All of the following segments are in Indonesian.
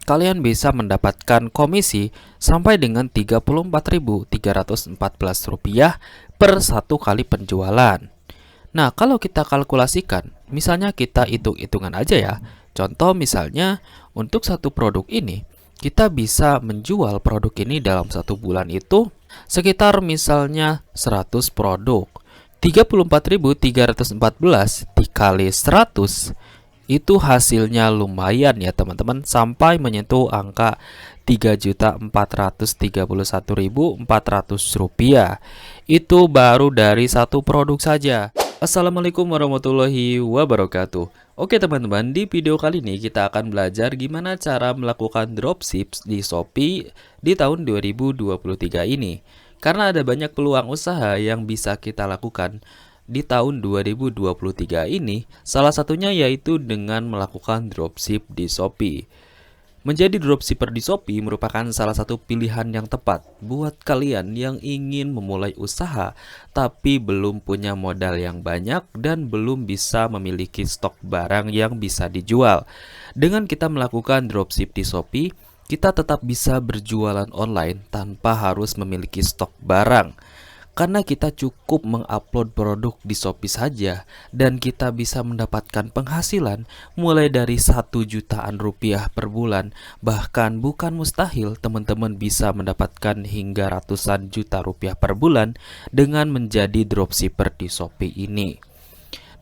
kalian bisa mendapatkan komisi sampai dengan Rp34.314 per satu kali penjualan. Nah, kalau kita kalkulasikan, misalnya kita hitung-hitungan aja ya. Contoh misalnya, untuk satu produk ini, kita bisa menjual produk ini dalam satu bulan itu sekitar misalnya 100 produk. 34.314 dikali 100 itu hasilnya lumayan ya teman-teman, sampai menyentuh angka Rp3.431.400. Itu baru dari satu produk saja. Assalamualaikum warahmatullahi wabarakatuh. Oke teman-teman, di video kali ini kita akan belajar gimana cara melakukan dropship di Shopee di tahun 2023 ini. Karena ada banyak peluang usaha yang bisa kita lakukan di tahun 2023 ini, salah satunya yaitu dengan melakukan dropship di Shopee. Menjadi dropshipper di Shopee merupakan salah satu pilihan yang tepat buat kalian yang ingin memulai usaha tapi belum punya modal yang banyak dan belum bisa memiliki stok barang yang bisa dijual. Dengan kita melakukan dropship di Shopee, kita tetap bisa berjualan online tanpa harus memiliki stok barang. Karena kita cukup mengupload produk di Shopee saja dan kita bisa mendapatkan penghasilan mulai dari 1 jutaan rupiah per bulan. Bahkan bukan mustahil teman-teman bisa mendapatkan hingga ratusan juta rupiah per bulan dengan menjadi dropshipper di Shopee ini.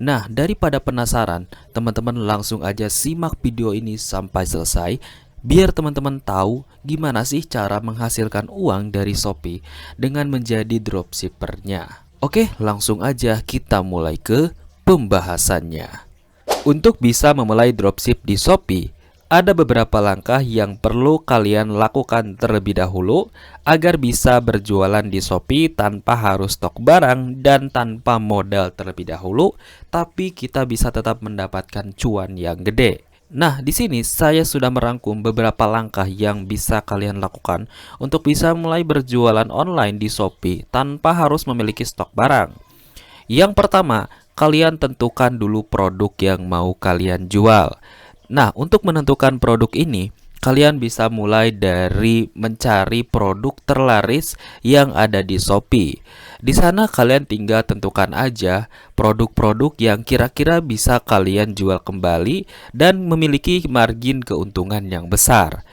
Nah, daripada penasaran, teman-teman langsung aja simak video ini sampai selesai biar teman-teman tahu gimana sih cara menghasilkan uang dari Shopee dengan menjadi dropshippernya. Oke, langsung aja kita mulai ke pembahasannya. Untuk bisa memulai dropship di Shopee, ada beberapa langkah yang perlu kalian lakukan terlebih dahulu agar bisa berjualan di Shopee tanpa harus stok barang dan tanpa modal terlebih dahulu, tapi kita bisa tetap mendapatkan cuan yang gede. Nah, di sini saya sudah merangkum beberapa langkah yang bisa kalian lakukan untuk bisa mulai berjualan online di Shopee tanpa harus memiliki stok barang. Yang pertama, kalian tentukan dulu produk yang mau kalian jual. Nah, untuk menentukan produk ini, kalian bisa mulai dari mencari produk terlaris yang ada di Shopee. Di sana kalian tinggal tentukan aja produk-produk yang kira-kira bisa kalian jual kembali dan memiliki margin keuntungan yang besar.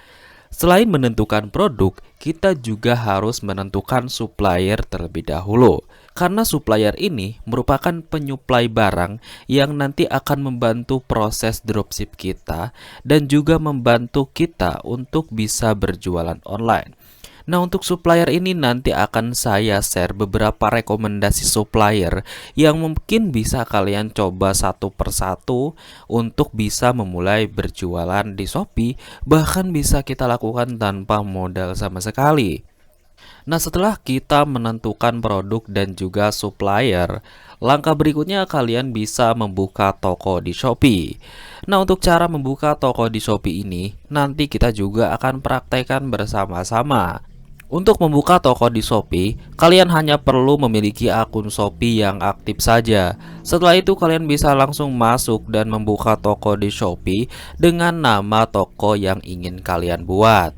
Selain menentukan produk, kita juga harus menentukan supplier terlebih dahulu. Karena supplier ini merupakan penyuplai barang yang nanti akan membantu proses dropship kita dan juga membantu kita untuk bisa berjualan online. Nah, untuk supplier ini nanti akan saya share beberapa rekomendasi supplier yang mungkin bisa kalian coba satu persatu untuk bisa memulai berjualan di Shopee, bahkan bisa kita lakukan tanpa modal sama sekali. Nah, setelah kita menentukan produk dan juga supplier, langkah berikutnya kalian bisa membuka toko di Shopee. Nah, untuk cara membuka toko di Shopee ini, nanti kita juga akan praktekkan bersama-sama. Untuk membuka toko di Shopee, kalian hanya perlu memiliki akun Shopee yang aktif saja. Setelah itu kalian bisa langsung masuk dan membuka toko di Shopee dengan nama toko yang ingin kalian buat.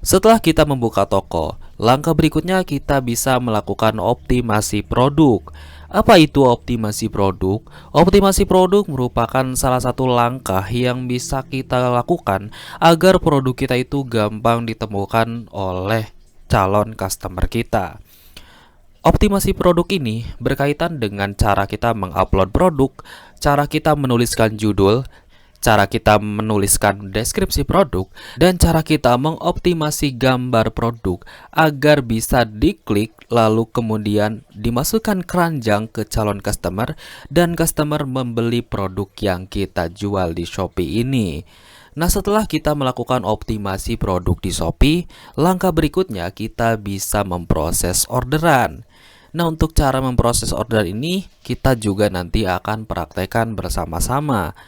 Setelah kita membuka toko, langkah berikutnya kita bisa melakukan optimasi produk. Apa itu optimasi produk? Optimasi produk merupakan salah satu langkah yang bisa kita lakukan agar produk kita itu gampang ditemukan oleh calon customer kita. Optimasi produk ini berkaitan dengan cara kita mengupload produk, cara kita menuliskan judul, cara kita menuliskan deskripsi produk, dan cara kita mengoptimasi gambar produk agar bisa diklik lalu kemudian dimasukkan keranjang ke calon customer dan customer membeli produk yang kita jual di Shopee ini. Nah, setelah kita melakukan optimasi produk di Shopee, langkah berikutnya kita bisa memproses orderan. Nah, untuk cara memproses orderan ini kita juga nanti akan praktekkan bersama-sama.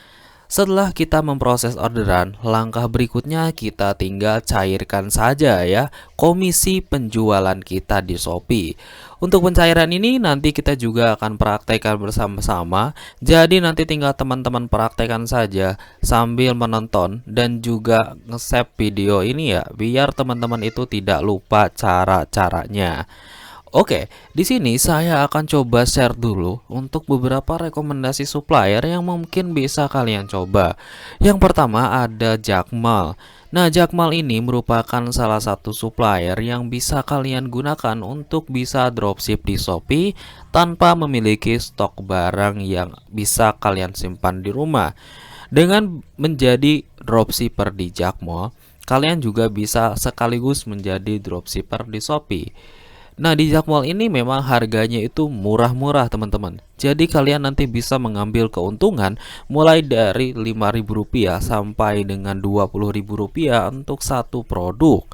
Setelah kita memproses orderan, langkah berikutnya kita tinggal cairkan saja ya komisi penjualan kita di Shopee. Untuk pencairan ini nanti kita juga akan praktekkan bersama-sama. Jadi nanti tinggal teman-teman praktekkan saja sambil menonton dan juga nge-save video ini ya, biar teman-teman itu tidak lupa cara-caranya. Oke, di sini saya akan coba share dulu untuk beberapa rekomendasi supplier yang mungkin bisa kalian coba. Yang pertama ada Jakmal. Nah, Jakmal ini merupakan salah satu supplier yang bisa kalian gunakan untuk bisa dropship di Shopee tanpa memiliki stok barang yang bisa kalian simpan di rumah. Dengan menjadi dropshipper di Jakmal, kalian juga bisa sekaligus menjadi dropshipper di Shopee. Nah, di Jakmall ini memang harganya itu murah-murah teman-teman. Jadi kalian nanti bisa mengambil keuntungan mulai dari Rp5.000 sampai dengan Rp20.000 untuk satu produk.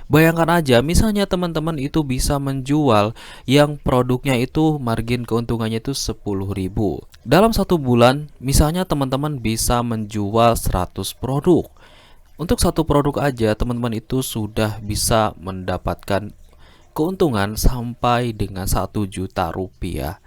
Bayangkan aja misalnya teman-teman itu bisa menjual yang produknya itu margin keuntungannya itu 10.000. Dalam satu bulan misalnya teman-teman bisa menjual 100 produk. Untuk satu produk aja teman-teman itu sudah bisa mendapatkan keuntungan sampai dengan 1 juta rupiah.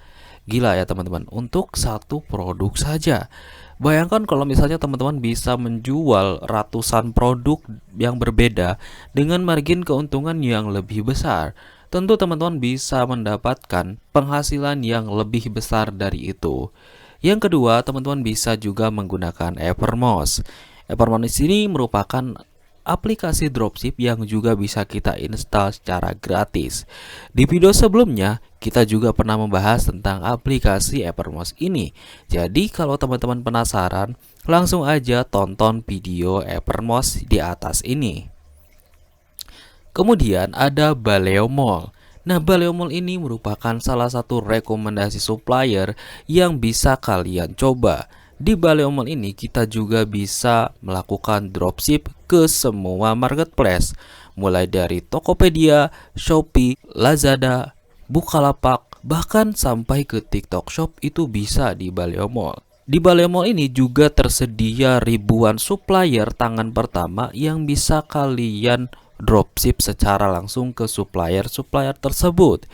Gila ya teman-teman, untuk satu produk saja. Bayangkan kalau misalnya teman-teman bisa menjual ratusan produk yang berbeda dengan margin keuntungan yang lebih besar. Tentu teman-teman bisa mendapatkan penghasilan yang lebih besar dari itu. Yang kedua, teman-teman bisa juga menggunakan Evermost. Evermost ini merupakan aplikasi dropship yang juga bisa kita install secara gratis. Di video sebelumnya, kita juga pernah membahas tentang aplikasi Evermost ini. Jadi, kalau teman-teman penasaran, langsung aja tonton video Evermost di atas ini. Kemudian ada Baleo Mall. Nah, Baleo Mall ini merupakan salah satu rekomendasi supplier yang bisa kalian coba. Di Baleo Mall ini kita juga bisa melakukan dropship ke semua marketplace, mulai dari Tokopedia, Shopee, Lazada, Bukalapak, bahkan sampai ke TikTok Shop itu bisa di Baleo Mall. Di Baleo Mall ini juga tersedia ribuan supplier tangan pertama yang bisa kalian dropship secara langsung ke supplier-supplier tersebut.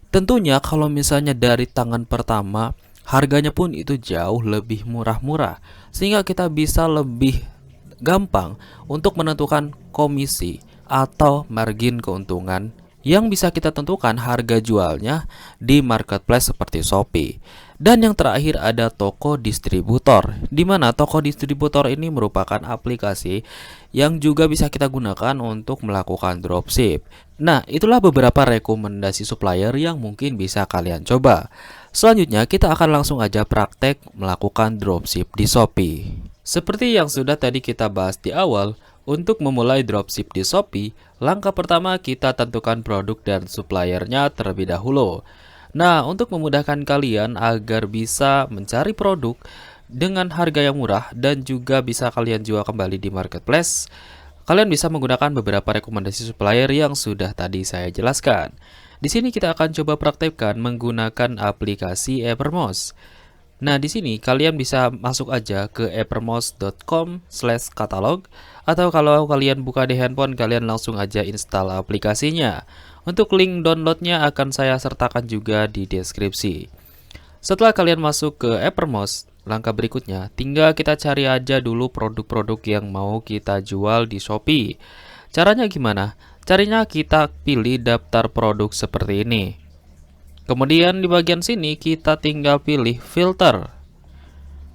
Tentunya kalau misalnya dari tangan pertama, harganya pun itu jauh lebih murah-murah, sehingga kita bisa lebih gampang untuk menentukan komisi atau margin keuntungan yang bisa kita tentukan harga jualnya di marketplace seperti Shopee. Dan yang terakhir ada toko distributor, di mana toko distributor ini merupakan aplikasi yang juga bisa kita gunakan untuk melakukan dropship. Nah, itulah beberapa rekomendasi supplier yang mungkin bisa kalian coba. Selanjutnya kita akan langsung aja praktek melakukan dropship di Shopee. Seperti yang sudah tadi kita bahas di awal, untuk memulai dropship di Shopee, langkah pertama kita tentukan produk dan suppliernya terlebih dahulu. Nah, untuk memudahkan kalian agar bisa mencari produk dengan harga yang murah dan juga bisa kalian jual kembali di marketplace, kalian bisa menggunakan beberapa rekomendasi supplier yang sudah tadi saya jelaskan. Di sini kita akan coba praktekkan menggunakan aplikasi Evermost. Nah, di sini kalian bisa masuk aja ke evermost.com/katalog, atau kalau kalian buka di handphone, kalian langsung aja install aplikasinya. Untuk link downloadnya akan saya sertakan juga di deskripsi. Setelah kalian masuk ke Evermost, langkah berikutnya tinggal kita cari aja dulu produk-produk yang mau kita jual di Shopee. Caranya gimana? Caranya kita pilih daftar produk seperti ini. Kemudian di bagian sini kita tinggal pilih filter.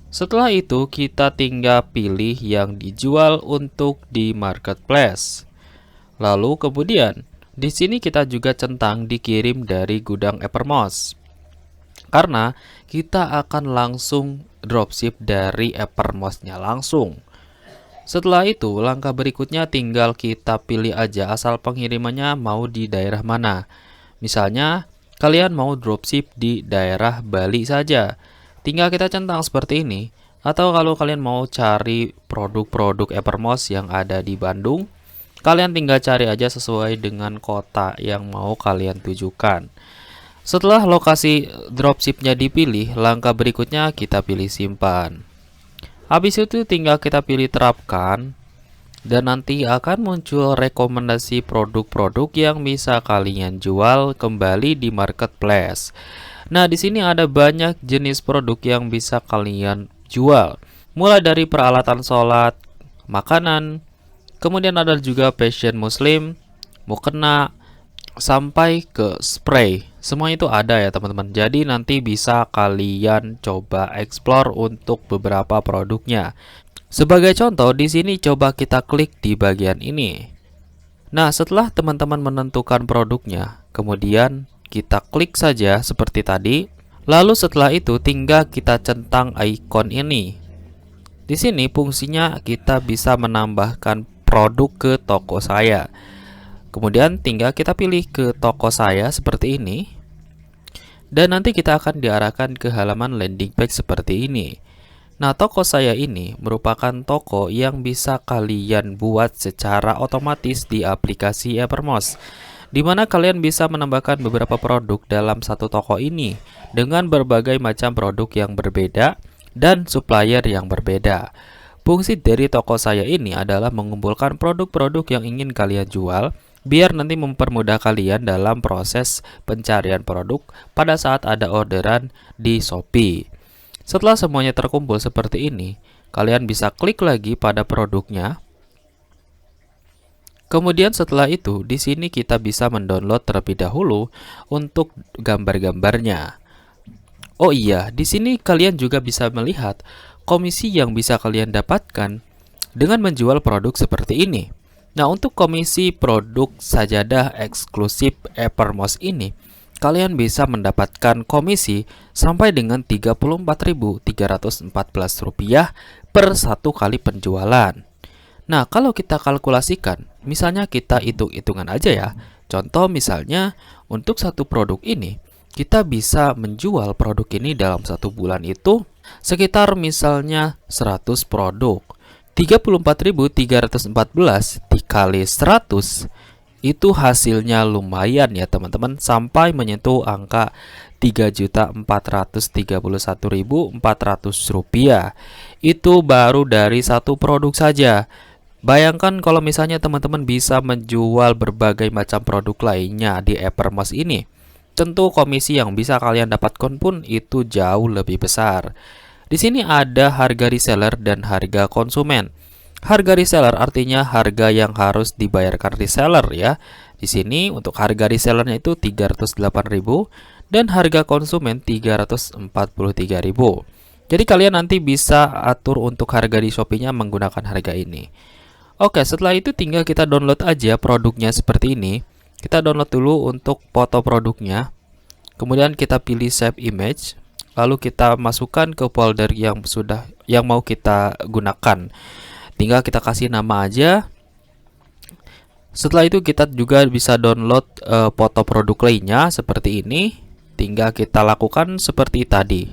Setelah itu kita tinggal pilih yang dijual untuk di marketplace. Lalu kemudian di sini kita juga centang dikirim dari gudang Evermost. Karena kita akan langsung dropship dari Evermost-nya langsung. Setelah itu langkah berikutnya tinggal kita pilih aja asal pengirimannya mau di daerah mana. Misalnya kalian mau dropship di daerah Bali saja, tinggal kita centang seperti ini. Atau kalau kalian mau cari produk-produk Evermost yang ada di Bandung, kalian tinggal cari aja sesuai dengan kota yang mau kalian tujukan. Setelah lokasi dropshipnya dipilih, langkah berikutnya kita pilih simpan. Habis itu tinggal kita pilih terapkan, dan nanti akan muncul rekomendasi produk-produk yang bisa kalian jual kembali di marketplace. Nah, di sini ada banyak jenis produk yang bisa kalian jual. Mulai dari peralatan sholat, makanan, kemudian ada juga fashion muslim, mukena, sampai ke spray. Semua itu ada ya teman-teman. Jadi nanti bisa kalian coba explore untuk beberapa produknya. Sebagai contoh, di sini coba kita klik di bagian ini. Nah, setelah teman-teman menentukan produknya, kemudian kita klik saja seperti tadi. Lalu setelah itu tinggal kita centang ikon ini. Di sini fungsinya kita bisa menambahkan produk ke toko saya. Kemudian tinggal kita pilih ke toko saya seperti ini. Dan nanti kita akan diarahkan ke halaman landing page seperti ini. Nah, toko saya ini merupakan toko yang bisa kalian buat secara otomatis di aplikasi Evermost, di mana kalian bisa menambahkan beberapa produk dalam satu toko ini dengan berbagai macam produk yang berbeda dan supplier yang berbeda. Fungsi dari toko saya ini adalah mengumpulkan produk-produk yang ingin kalian jual, biar nanti mempermudah kalian dalam proses pencarian produk pada saat ada orderan di Shopee. Setelah semuanya terkumpul seperti ini, kalian bisa klik lagi pada produknya. Kemudian setelah itu, di sini kita bisa mendownload terlebih dahulu untuk gambar-gambarnya. Oh iya, di sini kalian juga bisa melihat komisi yang bisa kalian dapatkan dengan menjual produk seperti ini. Nah, untuk komisi produk sajadah eksklusif Evermost ini, kalian bisa mendapatkan komisi sampai dengan Rp34.314 per satu kali penjualan. Nah, kalau kita kalkulasikan, misalnya kita hitung-hitungan aja ya. Contoh misalnya, untuk satu produk ini, kita bisa menjual produk ini dalam satu bulan itu sekitar misalnya 100 produk. 34.314 dikali 100, itu hasilnya lumayan ya teman-teman, sampai menyentuh angka Rp3.431.400. Itu baru dari satu produk saja. Bayangkan kalau misalnya teman-teman bisa menjual berbagai macam produk lainnya di Evermost ini. Tentu komisi yang bisa kalian dapatkan pun itu jauh lebih besar. Di sini ada harga reseller dan harga konsumen. Harga reseller artinya harga yang harus dibayarkan reseller ya. Di sini untuk harga resellernya itu 308.000 dan harga konsumen 343.000. Jadi kalian nanti bisa atur untuk harga di Shopee-nya menggunakan harga ini. Oke, setelah itu tinggal kita download aja produknya seperti ini. Kita download dulu untuk foto produknya. Kemudian kita pilih save image. Lalu kita masukkan ke folder yang mau kita gunakan. Tinggal kita kasih nama aja. Setelah itu kita juga bisa download foto produk lainnya seperti ini. Tinggal kita lakukan seperti tadi.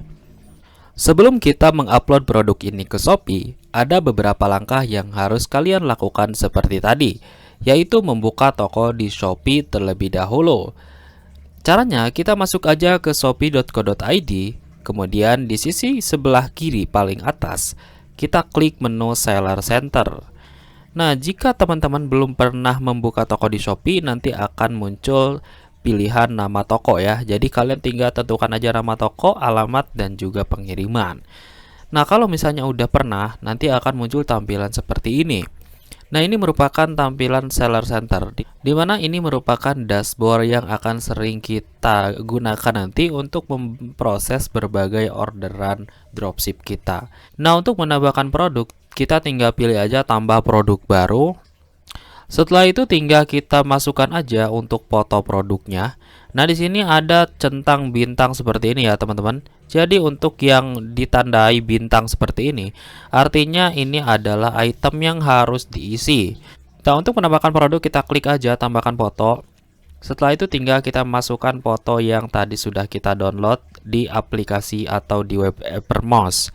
Sebelum kita mengupload produk ini ke Shopee, ada beberapa langkah yang harus kalian lakukan seperti tadi, yaitu membuka toko di Shopee terlebih dahulu. Caranya, kita masuk aja ke shopee.co.id, kemudian di sisi sebelah kiri paling atas, kita klik menu Seller Center. Nah, jika teman-teman belum pernah membuka toko di Shopee, nanti akan muncul pilihan nama toko ya. Jadi kalian tinggal tentukan aja nama toko, alamat, dan juga pengiriman. Nah, kalau misalnya udah pernah, nanti akan muncul tampilan seperti ini. Nah, ini merupakan tampilan Seller Center, di mana ini merupakan dashboard yang akan sering kita gunakan nanti untuk memproses berbagai orderan dropship kita. Nah, untuk menambahkan produk, kita tinggal pilih aja tambah produk baru. Setelah itu tinggal kita masukkan aja untuk foto produknya. Nah, di sini ada centang bintang seperti ini ya, teman-teman. Jadi untuk yang ditandai bintang seperti ini, artinya ini adalah item yang harus diisi. Nah, untuk menambahkan produk kita klik aja tambahkan foto. Setelah itu tinggal kita masukkan foto yang tadi sudah kita download di aplikasi atau di web Evermost.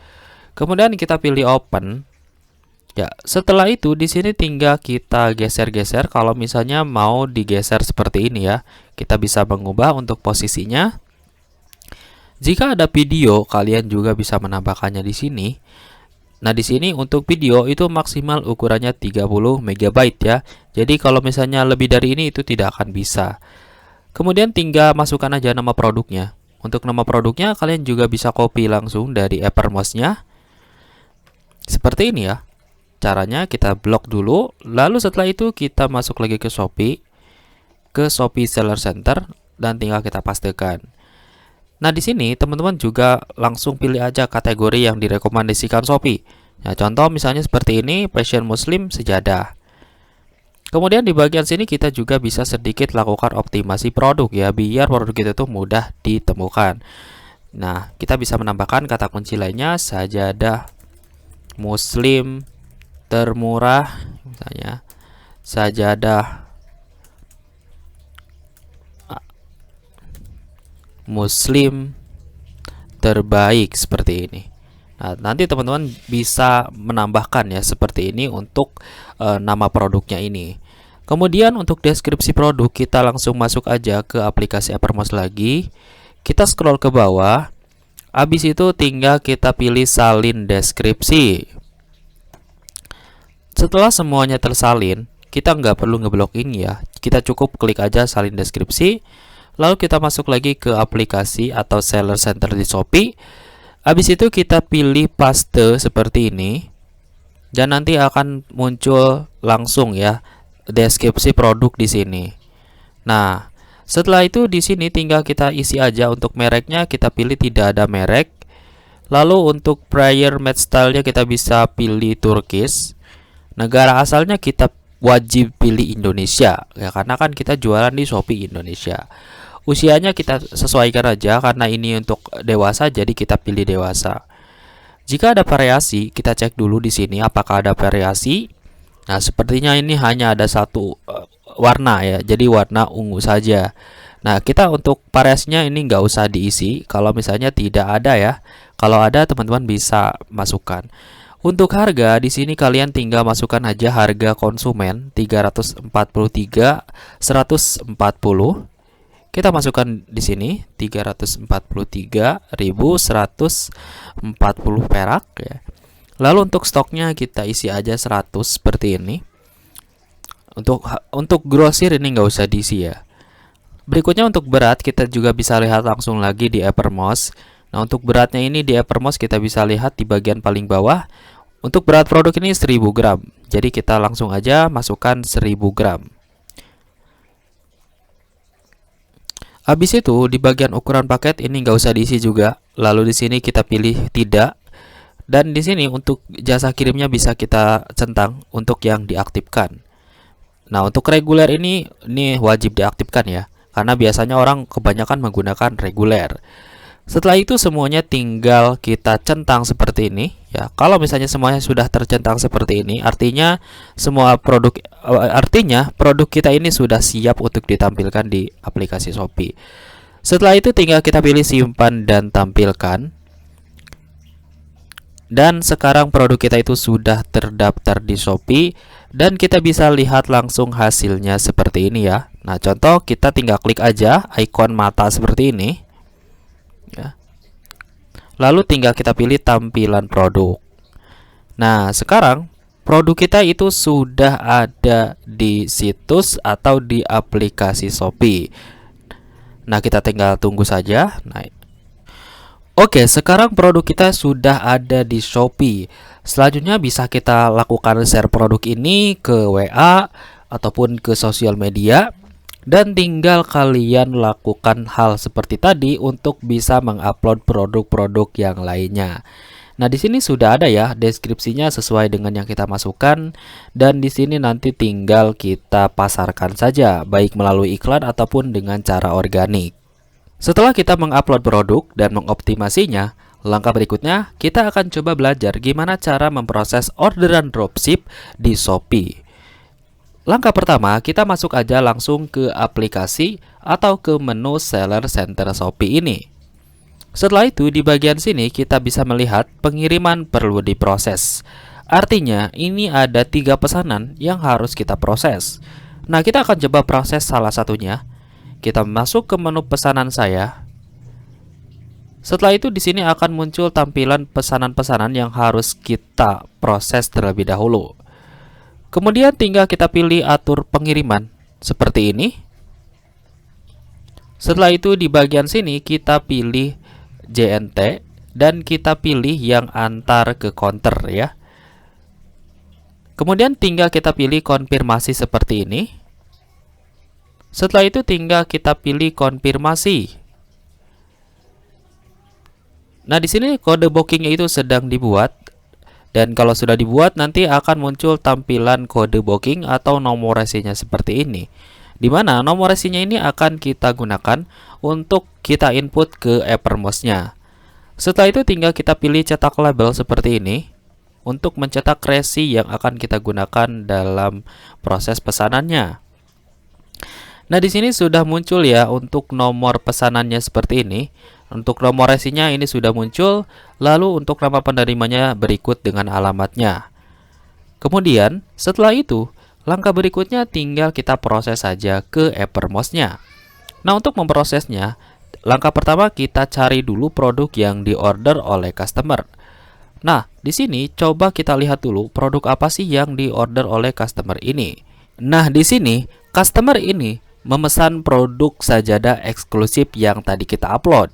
Kemudian kita pilih open. Ya, setelah itu di sini tinggal kita geser-geser kalau misalnya mau digeser seperti ini ya. Kita bisa mengubah untuk posisinya. Jika ada video, kalian juga bisa menambahkannya di sini. Nah, di sini untuk video itu maksimal ukurannya 30 MB ya. Jadi kalau misalnya lebih dari ini itu tidak akan bisa. Kemudian tinggal masukkan aja nama produknya. Untuk nama produknya kalian juga bisa copy langsung dari Evermost-nya. Seperti ini ya. Caranya kita blok dulu, lalu setelah itu kita masuk lagi ke Shopee, Seller Center, dan tinggal kita pastekan. Nah, di sini teman-teman juga langsung pilih aja kategori yang direkomendasikan Shopee. Nah, contoh misalnya seperti ini, fashion muslim sejadah. Kemudian di bagian sini kita juga bisa sedikit lakukan optimasi produk ya, biar produk kita itu mudah ditemukan. Nah, kita bisa menambahkan kata kunci lainnya, sajadah muslim termurah, misalnya sajadah muslim terbaik, seperti ini. Nah, nanti teman-teman bisa menambahkan ya seperti ini untuk nama produknya ini. Kemudian untuk deskripsi produk kita langsung masuk aja ke aplikasi Evermost lagi. Kita scroll ke bawah. Habis itu tinggal kita pilih salin deskripsi. Setelah semuanya tersalin, kita nggak perlu ngeblok ini ya. Kita cukup klik aja salin deskripsi. Lalu kita masuk lagi ke aplikasi atau Seller Center di Shopee. Habis itu kita pilih paste seperti ini. Dan nanti akan muncul langsung ya deskripsi produk di sini. Nah, setelah itu di sini tinggal kita isi aja. Untuk mereknya kita pilih tidak ada merek. Lalu untuk prior match style-nya kita bisa pilih Turkish. Negara asalnya kita wajib pilih Indonesia ya, karena kan kita jualan di Shopee Indonesia. Usianya kita sesuaikan aja, karena ini untuk dewasa jadi kita pilih dewasa. Jika ada variasi, kita cek dulu di sini apakah ada variasi. Nah, sepertinya ini hanya ada satu warna ya, jadi warna ungu saja. Nah, kita untuk variasinya ini nggak usah diisi kalau misalnya tidak ada ya. Kalau ada teman-teman bisa masukkan. Untuk harga di sini kalian tinggal masukkan aja harga konsumen 343.140. Kita masukkan di sini 343.140 perak ya. Lalu untuk stoknya kita isi aja 100 seperti ini. Untuk grosir ini nggak usah diisi ya. Berikutnya untuk berat kita juga bisa lihat langsung lagi di Evermost. Nah, untuk beratnya ini di Evermost kita bisa lihat di bagian paling bawah. Untuk berat produk ini 1000 gram. Jadi kita langsung aja masukkan 1000 gram. Habis itu di bagian ukuran paket ini nggak usah diisi juga. Lalu di sini kita pilih tidak. Dan di sini untuk jasa kirimnya bisa kita centang untuk yang diaktifkan. Nah, untuk reguler ini wajib diaktifkan ya, karena biasanya orang kebanyakan menggunakan reguler. Setelah itu semuanya tinggal kita centang seperti ini ya. Kalau misalnya semuanya sudah tercentang seperti ini, artinya produk kita ini sudah siap untuk ditampilkan di aplikasi Shopee. Setelah itu tinggal kita pilih simpan dan tampilkan. Dan sekarang produk kita itu sudah terdaftar di Shopee dan kita bisa lihat langsung hasilnya seperti ini ya. Nah, contoh kita tinggal klik aja ikon mata seperti ini. Ya. Lalu tinggal kita pilih tampilan produk. Nah, sekarang produk kita itu sudah ada di situs atau di aplikasi Shopee. Nah, kita tinggal tunggu saja. Nah, oke, sekarang produk kita sudah ada di Shopee. Selanjutnya bisa kita lakukan share produk ini ke WA ataupun ke sosial media. Dan tinggal kalian lakukan hal seperti tadi untuk bisa mengupload produk-produk yang lainnya. Nah, di sini sudah ada ya deskripsinya sesuai dengan yang kita masukkan, dan di sini nanti tinggal kita pasarkan saja baik melalui iklan ataupun dengan cara organik. Setelah kita mengupload produk dan mengoptimasinya, langkah berikutnya kita akan coba belajar gimana cara memproses orderan dropship di Shopee. Langkah pertama, kita masuk aja langsung ke aplikasi atau ke menu Seller Center Shopee ini. Setelah itu di bagian sini kita bisa melihat pengiriman perlu diproses. Artinya ini ada 3 pesanan yang harus kita proses. Nah, kita akan coba proses salah satunya. Kita masuk ke menu pesanan saya. Setelah itu di sini akan muncul tampilan pesanan-pesanan yang harus kita proses terlebih dahulu. Kemudian tinggal kita pilih atur pengiriman seperti ini. Setelah itu di bagian sini kita pilih JNT dan kita pilih yang antar ke counter ya. Kemudian tinggal kita pilih konfirmasi seperti ini. Setelah itu tinggal kita pilih konfirmasi. Nah, di sini kode bookingnya itu sedang dibuat, dan kalau sudah dibuat nanti akan muncul tampilan kode booking atau nomor resinya seperti ini, di mana nomor resinya ini akan kita gunakan untuk kita input ke Evermost-nya. Setelah itu tinggal kita pilih cetak label seperti ini untuk mencetak resi yang akan kita gunakan dalam proses pesanannya. Nah, di sini sudah muncul ya untuk nomor pesanannya seperti ini. Untuk nomor resinya ini sudah muncul, lalu untuk nama penerimanya berikut dengan alamatnya. Kemudian, setelah itu, langkah berikutnya tinggal kita proses saja ke Evermost-nya. Nah, untuk memprosesnya, langkah pertama kita cari dulu produk yang diorder oleh customer. Nah, di sini coba kita lihat dulu produk apa sih yang diorder oleh customer ini. Nah, di sini customer ini memesan produk sajadah eksklusif yang tadi kita upload.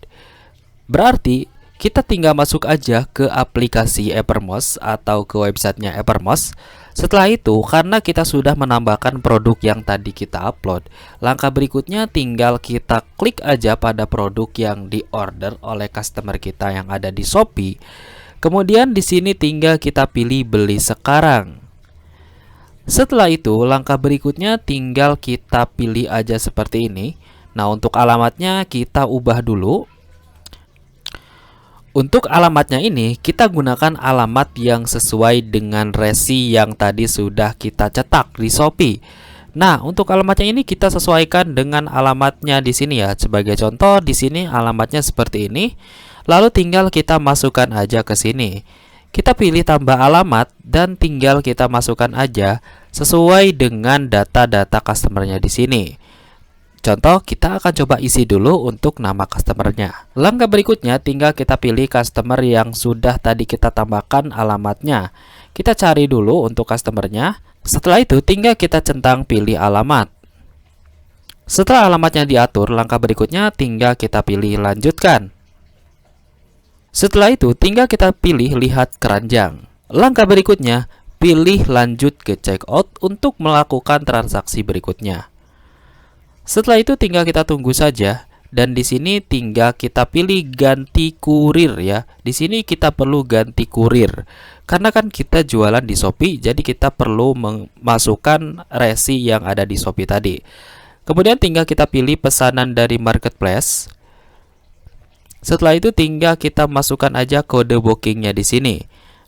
Berarti kita tinggal masuk aja ke aplikasi Evermost atau ke websitenya Evermost. Setelah itu, karena kita sudah menambahkan produk yang tadi kita upload, langkah berikutnya tinggal kita klik aja pada produk yang diorder oleh customer kita yang ada di Shopee. Kemudian di sini tinggal kita pilih beli sekarang. Setelah itu, langkah berikutnya tinggal kita pilih aja seperti ini. Nah, untuk alamatnya kita ubah dulu. Untuk alamatnya ini, kita gunakan alamat yang sesuai dengan resi yang tadi sudah kita cetak di Shopee. Nah, untuk alamatnya ini kita sesuaikan dengan alamatnya di sini ya. Sebagai contoh, di sini alamatnya seperti ini. Lalu tinggal kita masukkan aja ke sini. Kita pilih tambah alamat dan tinggal kita masukkan aja sesuai dengan data-data customernya di sini. Contoh, kita akan coba isi dulu untuk nama customernya. Langkah berikutnya tinggal kita pilih customer yang sudah tadi kita tambahkan alamatnya. Kita cari dulu untuk customernya. Setelah itu tinggal kita centang pilih alamat. Setelah alamatnya diatur, langkah berikutnya tinggal kita pilih lanjutkan. Setelah itu tinggal kita pilih lihat keranjang. Langkah berikutnya pilih lanjut ke checkout untuk melakukan transaksi berikutnya. Setelah itu tinggal kita tunggu saja, dan di sini tinggal kita pilih ganti kurir ya. Di sini kita perlu ganti kurir karena kan kita jualan di Shopee, jadi kita perlu memasukkan resi yang ada di Shopee tadi. Kemudian tinggal kita pilih pesanan dari marketplace. Setelah itu tinggal kita masukkan aja kode bookingnya di sini.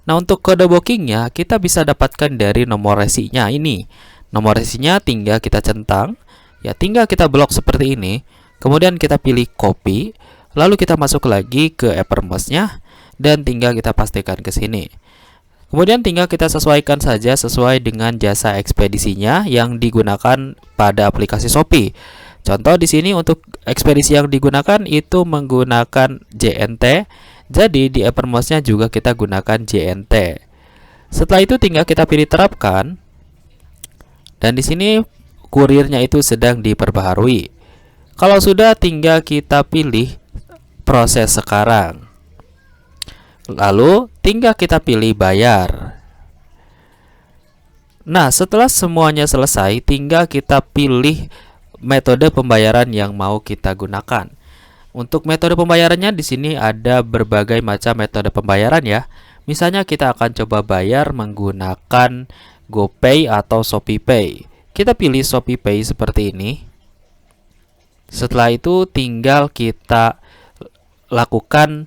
Nah, untuk kode bookingnya kita bisa dapatkan dari nomor resinya ini. Nomor resinya tinggal kita centang. Ya, tinggal kita blok seperti ini. Kemudian kita pilih copy, lalu kita masuk lagi ke Evermost-nya dan tinggal kita pastikan ke sini. Kemudian tinggal kita sesuaikan saja sesuai dengan jasa ekspedisinya yang digunakan pada aplikasi Shopee. Contoh di sini untuk ekspedisi yang digunakan itu menggunakan JNT. Jadi di Evermost-nya juga kita gunakan JNT. Setelah itu tinggal kita pilih terapkan. Dan di sini kurirnya itu sedang diperbaharui. Kalau sudah tinggal kita pilih proses sekarang. Lalu tinggal kita pilih bayar. Nah, setelah semuanya selesai, tinggal kita pilih metode pembayaran yang mau kita gunakan. Untuk metode pembayarannya di sini ada berbagai macam metode pembayaran ya. Misalnya kita akan coba bayar menggunakan GoPay atau ShopeePay. Kita pilih ShopeePay seperti ini. Setelah itu tinggal kita lakukan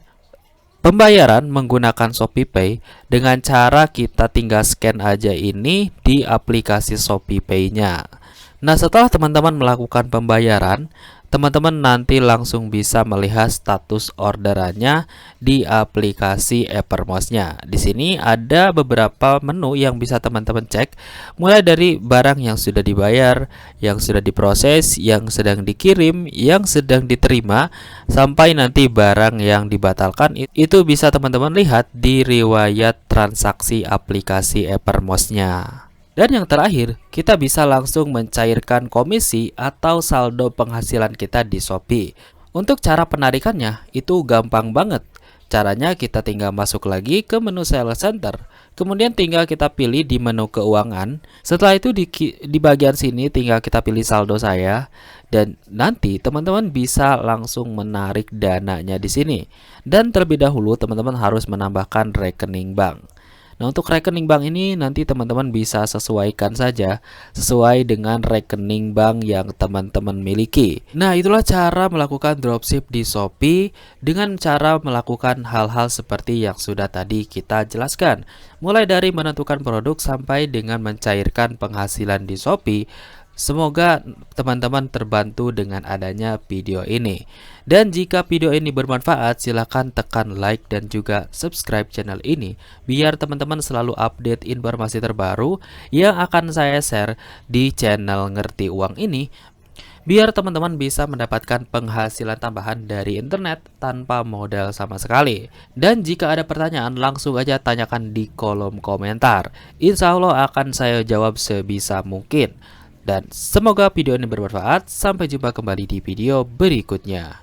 pembayaran menggunakan ShopeePay dengan cara kita tinggal scan aja ini di aplikasi ShopeePay-nya. Nah, setelah teman-teman melakukan pembayaran, teman-teman nanti langsung bisa melihat status orderannya di aplikasi Evermost-nya. Di sini ada beberapa menu yang bisa teman-teman cek, mulai dari barang yang sudah dibayar, yang sudah diproses, yang sedang dikirim, yang sedang diterima, sampai nanti barang yang dibatalkan. Itu bisa teman-teman lihat di riwayat transaksi aplikasi Evermost-nya. Dan yang terakhir, kita bisa langsung mencairkan komisi atau saldo penghasilan kita di Shopee. Untuk cara penarikannya itu gampang banget. Caranya kita tinggal masuk lagi ke menu Sales Center. Kemudian tinggal kita pilih di menu keuangan. Setelah itu di bagian sini tinggal kita pilih saldo saya. Dan nanti teman-teman bisa langsung menarik dananya di sini. Dan terlebih dahulu teman-teman harus menambahkan rekening bank. Nah, untuk rekening bank ini nanti teman-teman bisa sesuaikan saja sesuai dengan rekening bank yang teman-teman miliki. Nah, itulah cara melakukan dropship di Shopee dengan cara melakukan hal-hal seperti yang sudah tadi kita jelaskan. Mulai dari menentukan produk sampai dengan mencairkan penghasilan di Shopee. Semoga teman-teman terbantu dengan adanya video ini. Dan jika video ini bermanfaat, silahkan tekan like dan juga subscribe channel ini biar teman-teman selalu update informasi terbaru yang akan saya share di channel Ngerti Uang ini, biar teman-teman bisa mendapatkan penghasilan tambahan dari internet tanpa modal sama sekali. Dan jika ada pertanyaan, langsung aja tanyakan di kolom komentar. Insya Allah akan saya jawab sebisa mungkin. Dan semoga video ini bermanfaat. Sampai jumpa kembali di video berikutnya.